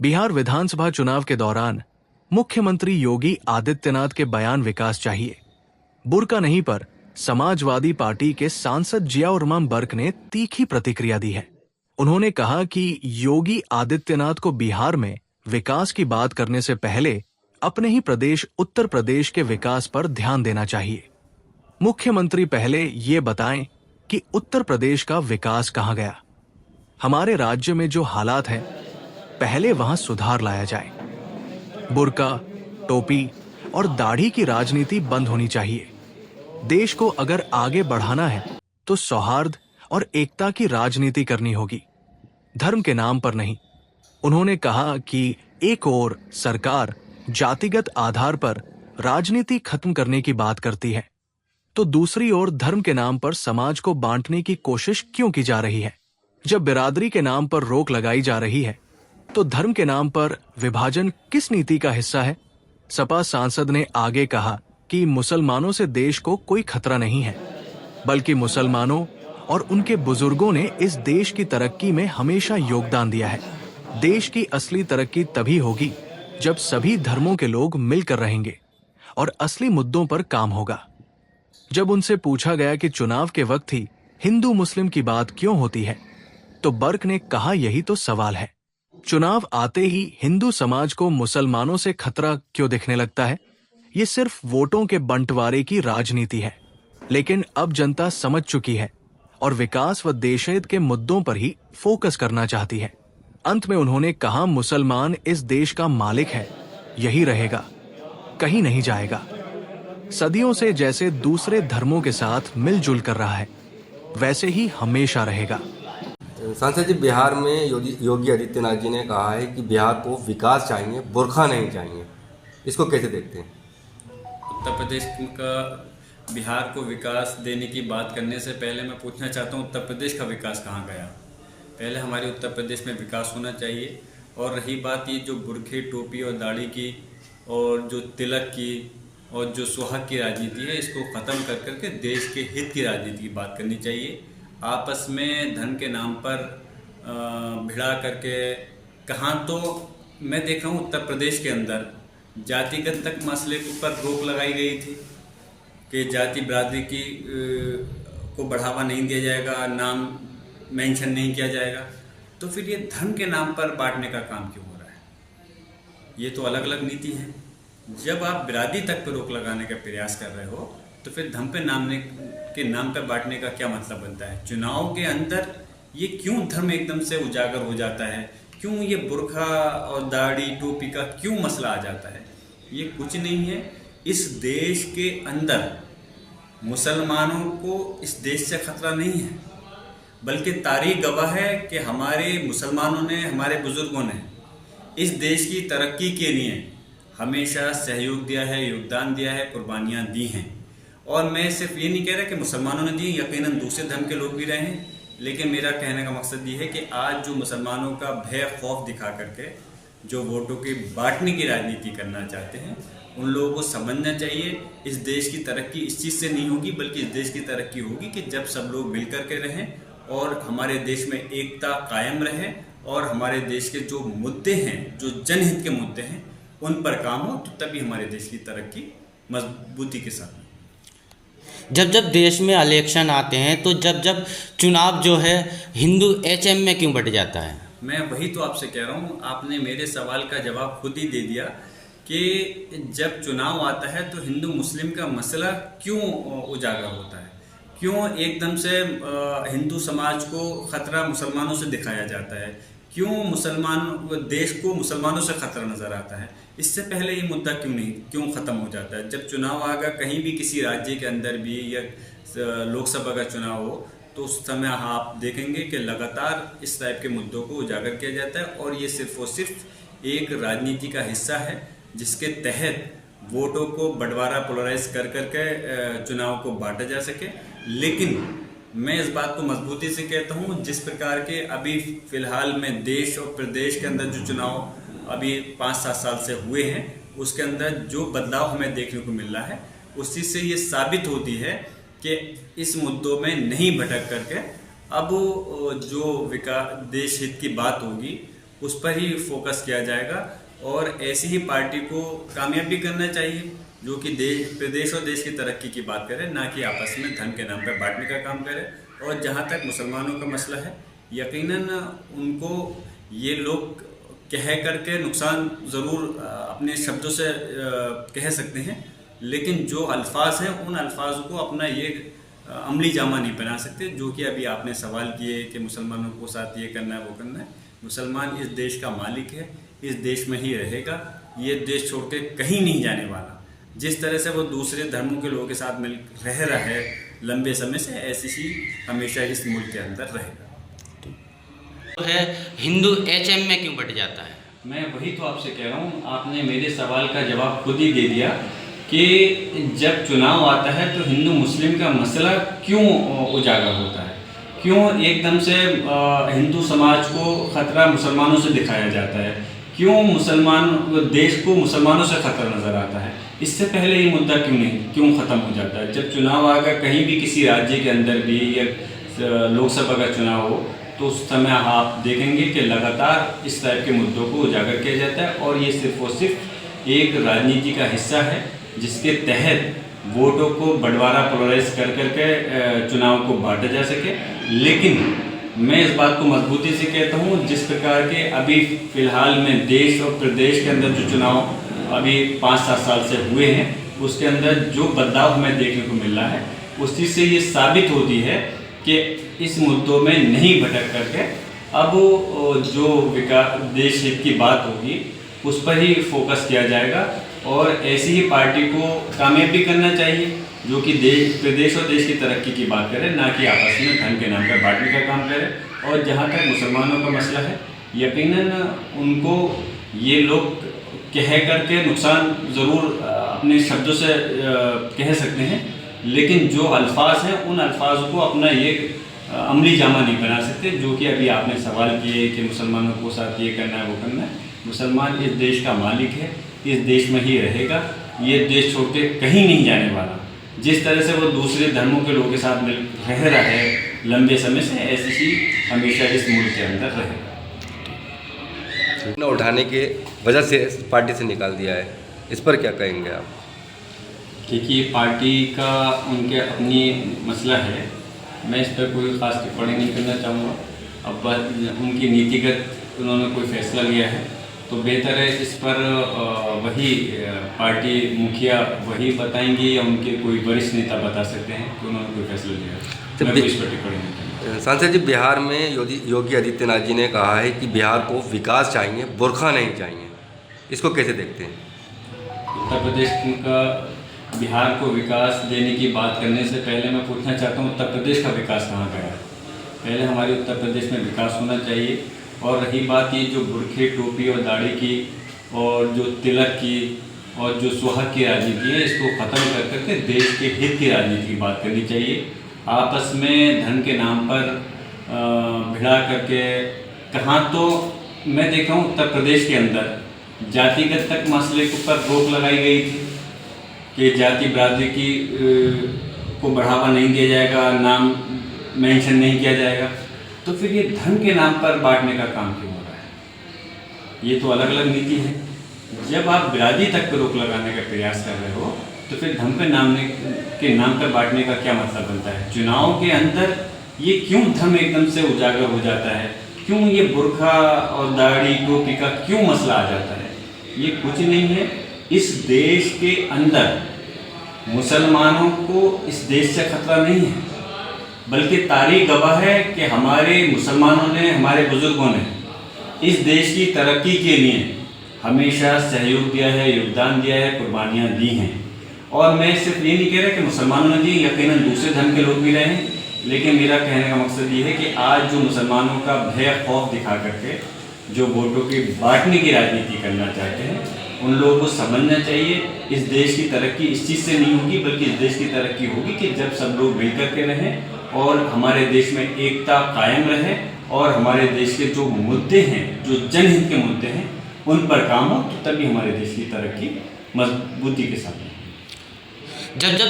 बिहार विधानसभा चुनाव के दौरान मुख्यमंत्री योगी आदित्यनाथ के बयान विकास चाहिए, बुर्का नहीं पर समाजवादी पार्टी के सांसद जियाउर-रहमान बर्क ने तीखी प्रतिक्रिया दी है। उन्होंने कहा कि योगी आदित्यनाथ को बिहार में विकास की बात करने से पहले अपने ही प्रदेश उत्तर प्रदेश के विकास पर ध्यान देना चाहिए। मुख्यमंत्री पहले ये बताएं कि उत्तर प्रदेश का विकास कहां गया। हमारे राज्य में जो हालात हैं, पहले वहां सुधार लाया जाए। बुर्का, टोपी और दाढ़ी की राजनीति बंद होनी चाहिए। देश को अगर आगे बढ़ाना है तो सौहार्द और एकता की राजनीति करनी होगी, धर्म के नाम पर नहीं। उन्होंने कहा कि एक ओर सरकार जातिगत आधार पर राजनीति खत्म करने की बात करती है, तो दूसरी ओर धर्म के नाम पर समाज को बांटने की कोशिश क्यों की जा रही है। जब बिरादरी के नाम पर रोक लगाई जा रही है, तो धर्म के नाम पर विभाजन किस नीति का हिस्सा है। सपा सांसद ने आगे कहा कि मुसलमानों से देश को कोई खतरा नहीं है, बल्कि मुसलमानों और उनके बुजुर्गों ने इस देश की तरक्की में हमेशा योगदान दिया है। देश की असली तरक्की तभी होगी जब सभी धर्मों के लोग मिलकर रहेंगे और असली मुद्दों पर काम होगा। जब उनसे पूछा गया कि चुनाव के वक्त ही हिंदू मुस्लिम की बात क्यों होती है, तो बर्क ने कहा यही तो सवाल है। चुनाव आते ही हिंदू समाज को मुसलमानों से खतरा क्यों दिखने लगता है। ये सिर्फ वोटों के बंटवारे की राजनीति है, लेकिन अब जनता समझ चुकी है और विकास व देशहित के मुद्दों पर ही फोकस करना चाहती है। अंत में उन्होंने कहा, मुसलमान इस देश का मालिक है, यही रहेगा, कहीं नहीं जाएगा। सदियों से जैसे दूसरे धर्मों के साथ मिलजुल कर रहा है, वैसे ही हमेशा रहेगा। सांसद जी, बिहार में योगी आदित्यनाथ जी ने कहा है कि बिहार को विकास चाहिए, बुर्का नहीं चाहिए। इसको कैसे देखते हैं? उत्तर प्रदेश का बिहार को विकास देने की बात करने से पहले मैं पूछना चाहता हूँ, उत्तर प्रदेश का विकास कहाँ गया। पहले हमारे उत्तर प्रदेश में विकास होना चाहिए। और रही बात ये जो बुर्खे, टोपी और दाढ़ी की और जो तिलक की और जो सुहाग की राजनीति है, इसको ख़त्म कर करके देश के हित की राजनीति की बात करनी चाहिए। आपस में धन के नाम पर भिड़ा करके कहाँ, तो मैं देख रहा हूँ उत्तर प्रदेश के अंदर जातिगत तक मसले के ऊपर रोक लगाई गई थी कि जाति बिरादरी की को बढ़ावा नहीं दिया जाएगा, नाम मेंशन नहीं किया जाएगा। तो फिर ये धर्म के नाम पर बांटने का काम क्यों हो रहा है? ये तो अलग अलग नीति है। जब आप बिरादरी तक पर रोक लगाने का प्रयास कर रहे हो, तो फिर धर्म पे के नाम पर बांटने का क्या मतलब बनता है? चुनाव के अंदर ये क्यों धर्म एकदम से उजागर हो जाता है? क्यों ये बुर्खा और दाढ़ी टोपी का क्यों मसला आ जाता है? ये कुछ नहीं है। इस देश के अंदर मुसलमानों को इस देश से खतरा नहीं है, बल्कि तारीख गवाह है कि हमारे मुसलमानों ने, हमारे बुजुर्गों ने इस देश की तरक्की के लिए हमेशा सहयोग दिया है, योगदान दिया है, कुर्बानियाँ दी हैं। और मैं सिर्फ ये नहीं कह रहा कि मुसलमानों ने दी, यकीनन दूसरे धर्म के लोग भी रहे हैं, लेकिन मेरा कहने का मकसद ये है कि आज जो मुसलमानों का भय खौफ दिखा करके जो वोटों की बांटने की राजनीति करना चाहते हैं, उन लोगों को समझना चाहिए इस देश की तरक्की इस चीज़ से नहीं होगी, बल्कि इस देश की तरक्की होगी कि जब सब लोग मिल कर के रहें और हमारे देश में एकता कायम रहे और हमारे देश के जो मुद्दे हैं, जो जनहित के मुद्दे हैं, उन पर काम हो, तो तभी हमारे देश की तरक्की मजबूती के साथ। जब जब देश में इलेक्शन आते हैं, तो जब जब चुनाव जो है हिंदू HM में क्यों बट जाता है? मैं वही तो आपसे कह रहा हूँ, आपने मेरे सवाल का जवाब खुद ही दे दिया कि जब चुनाव आता है तो हिंदू मुस्लिम का मसला क्यों उजागर होता है, क्यों एकदम से हिंदू समाज को खतरा मुसलमानों से दिखाया जाता है, क्यों मुसलमान देश को मुसलमानों से खतरा नज़र आता है। इससे पहले ये मुद्दा क्यों ख़त्म हो जाता है? जब चुनाव आएगा कहीं भी किसी राज्य के अंदर भी या लोकसभा का चुनाव हो, तो उस समय आप देखेंगे कि लगातार इस टाइप के मुद्दों को उजागर किया जाता है और ये सिर्फ और सिर्फ एक राजनीति का हिस्सा है, जिसके तहत वोटों को बंटवारा पोलराइज कर करके चुनाव को बांटा जा सके। लेकिन मैं इस बात को मजबूती से कहता हूँ, जिस प्रकार के अभी फिलहाल में देश और प्रदेश के अंदर जो चुनाव अभी 5-7 साल से हुए हैं, उसके अंदर जो बदलाव हमें देखने को मिल रहा है, उसी से ये साबित होती है कि इस मुद्दों में नहीं भटक करके अब जो विकास देश हित की बात होगी उस पर ही फोकस किया जाएगा और ऐसी ही पार्टी को कामयाब भी करना चाहिए जो कि प्रदेश और देश की तरक्की की बात करे, ना कि आपस में धन के नाम पर बांटने का काम करे। और जहाँ तक मुसलमानों का मसला है, यकीनन उनको ये लोग कह करके नुकसान ज़रूर अपने शब्दों से कह सकते हैं, लेकिन जो अल्फाज हैं उन अल्फाज को अपना ये अमली जामा नहीं बना सकते। जो कि अभी आपने सवाल किए कि मुसलमानों को साथ ये करना है वो करना है। मुसलमान इस देश का मालिक है, इस देश में ही रहेगा, ये देश छोड़ के कहीं नहीं जाने वाला। जिस तरह से वो दूसरे धर्मों के लोगों के साथ मिल रह रहा है लंबे समय से, ऐसी ही हमेशा इस मुल्क के अंदर रहेगा। तो है हिंदू HM में क्यों बट जाता है? मैं वही तो आपसे कह रहा हूँ, आपने मेरे सवाल का जवाब खुद ही दे दिया कि जब चुनाव आता है तो हिंदू मुस्लिम का मसला क्यों उजागर होता है, क्यों एकदम से हिंदू समाज को खतरा मुसलमानों से दिखाया जाता है, क्यों मुसलमान देश को मुसलमानों से खतरा नज़र आता है। इससे पहले ये मुद्दा क्यों ख़त्म हो जाता है। जब चुनाव आएगा कहीं भी किसी राज्य के अंदर भी या लोकसभा का चुनाव हो तो उस समय आप देखेंगे कि लगातार इस टाइप के मुद्दों को उजागर किया जाता है और ये सिर्फ और सिर्फ एक राजनीति का हिस्सा है जिसके तहत वोटों को बंटवारा पोलराइज कर करके चुनाव को बांटा जा सके। लेकिन मैं इस बात को मजबूती से कहता हूँ, जिस प्रकार के अभी फ़िलहाल में देश और प्रदेश के अंदर जो चुनाव अभी 5-7 साल से हुए हैं उसके अंदर जो बदलाव हमें देखने को मिल रहा है, उस चीज़ से ये साबित होती है कि इस मुद्दों में नहीं भटक करके अब जो विकास देश हित की बात होगी उस पर ही फोकस किया जाएगा और ऐसी ही पार्टी को कामयाब भी करना चाहिए जो कि प्रदेश और देश की तरक्की की बात करे, ना कि आपस में धन के नाम पर बांटने का काम करे। और जहाँ तक मुसलमानों का मसला है, यकीनन उनको ये लोग कह करके नुकसान ज़रूर अपने शब्दों से कह सकते हैं, लेकिन जो अल्फाज हैं उन अल्फाज को अपना ये अमली जामा नहीं बना सकते। जो कि अभी आपने सवाल किए कि मुसलमानों को साथ ये करना है वो करना है। मुसलमान इस देश का मालिक है, इस देश में ही रहेगा, ये देश छोड़ के कहीं नहीं जाने वाला। जिस तरह से वो दूसरे धर्मों के लोगों के साथ मिल रह रहा है लंबे समय से, ऐसी ही हमेशा इस मुल्क के अंदर रहेगा। न उठाने के वजह से इस पार्टी से निकाल दिया है, इस पर क्या कहेंगे आप? देखिए, पार्टी का उनके अपनी मसला है, मैं इस पर कोई ख़ास टिप्पणी नहीं करना चाहूँगा। अब उनकी नीतिगत उन्होंने कोई फैसला लिया है तो बेहतर है इस पर वही पार्टी मुखिया वही बताएंगे या उनके कोई वरिष्ठ नेता बता सकते हैं कि उन्होंने कोई फैसला लिया है। मैं इस पर टिप्पणी नहीं करूँगा। सांसद जी, बिहार में योगी आदित्यनाथ जी ने कहा है कि बिहार को विकास चाहिए, बुरखा नहीं चाहिए, इसको कैसे देखते हैं? उत्तर प्रदेश का बिहार को विकास देने की बात करने से पहले मैं पूछना चाहता हूँ, उत्तर प्रदेश का विकास कहाँ गया? पहले हमारे उत्तर प्रदेश में विकास होना चाहिए। और रही बात ये जो बुरखे टोपी और दाढ़ी की और जो तिलक की और जो सुहाग की राजनीति है, इसको ख़त्म कर करके देश के हित की राजनीति की बात करनी चाहिए। आपस में धन के नाम पर भिड़ा करके कहाँ तो मैं देखा हूँ उत्तर प्रदेश के अंदर जातिगत तक मसले के ऊपर रोक लगाई गई थी कि जाति बिरादरी की को बढ़ावा नहीं दिया जाएगा, नाम मेंशन नहीं किया जाएगा। तो फिर ये धन के नाम पर बांटने का काम क्यों हो रहा है? ये तो अलग अलग नीति है। जब आप बिरादरी तक पर रोक लगाने का प्रयास कर रहे हो तो फिर धन के नाम पर बांटने का क्या मतलब बनता है? चुनाव के अंदर ये क्यों धर्म एकदम से उजागर हो जाता है? क्यों ये बुर्खा और दाढ़ी टोपी का क्यों मसला आ जाता है? ये कुछ नहीं है। इस देश के अंदर मुसलमानों को इस देश से खतरा नहीं है, बल्कि तारीख गवाह है कि हमारे मुसलमानों ने, हमारे बुजुर्गों ने इस देश की तरक्की के लिए हमेशा सहयोग दिया है, योगदान दिया है, कुर्बानियाँ दी हैं। और मैं सिर्फ ये नहीं कह रहा कि मुसलमानों ने दी, यकीनन दूसरे धर्म के लोग भी रहे हैं, लेकिन मेरा कहने का मकसद ये है कि आज जो मुसलमानों का भय खौफ दिखा करके जो वोटों की बांटने की राजनीति करना चाहते हैं, उन लोगों को समझना चाहिए इस देश की तरक्की इस चीज़ से नहीं होगी, बल्कि इस देश की तरक्की होगी कि जब सब लोग मिलकर के रहें और हमारे देश में एकता कायम रहे और हमारे देश के जो मुद्दे हैं, जो जनहित के मुद्दे हैं, उन पर काम हो, तो तभी हमारे देश की तरक्की मजबूती के साथ। जब